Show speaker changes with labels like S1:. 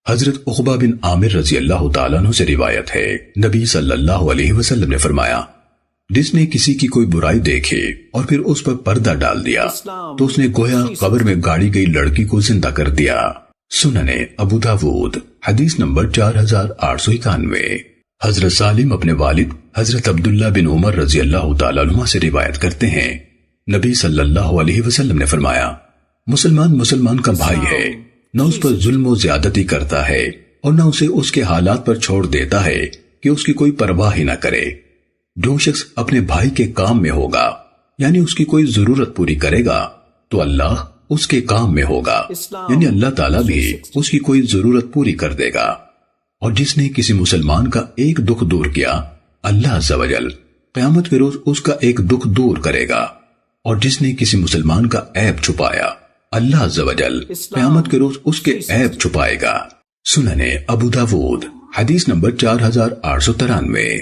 S1: حضرت عقبہ بن عامر رضی اللہ تعالیٰ عنہ سے روایت ہے، نبی صلی اللہ علیہ وسلم نے فرمایا، جس نے کسی کی کوئی برائی دیکھی اور پھر اس پر پردہ ڈال دیا تو اس نے گویا قبر میں گاڑی گئی لڑکی کو زندہ کر دیا۔ سنن ابو داود حدیث نمبر 4891۔ حضرت سالم اپنے والد حضرت عبداللہ بن عمر رضی اللہ تعالیٰ عنہ سے روایت کرتے ہیں، نبی صلی اللہ علیہ وسلم نے فرمایا، مسلمان کا بھائی ہے، نہ اس پر ظلم و زیادتی کرتا ہے اور نہ اسے اس کے حالات پر چھوڑ دیتا ہے کہ اس کی کوئی پرواہ ہی نہ کرے۔ جو شخص اپنے بھائی کے کام میں ہوگا، یعنی اس کی کوئی ضرورت پوری کرے گا، تو اللہ اس کے کام میں ہوگا، یعنی اللہ تعالیٰ بھی اس کی کوئی ضرورت پوری کر دے گا۔ اور جس نے کسی مسلمان کا ایک دکھ دور کیا، اللہ عز و جل قیامت کے روز اس کا ایک دکھ دور کرے گا۔ اور جس نے کسی مسلمان کا عیب چھپایا، اللہ عز و جل قیامت کے روز اس کے عیب چھپائے گا۔ سنن ابو داود حدیث نمبر 4893۔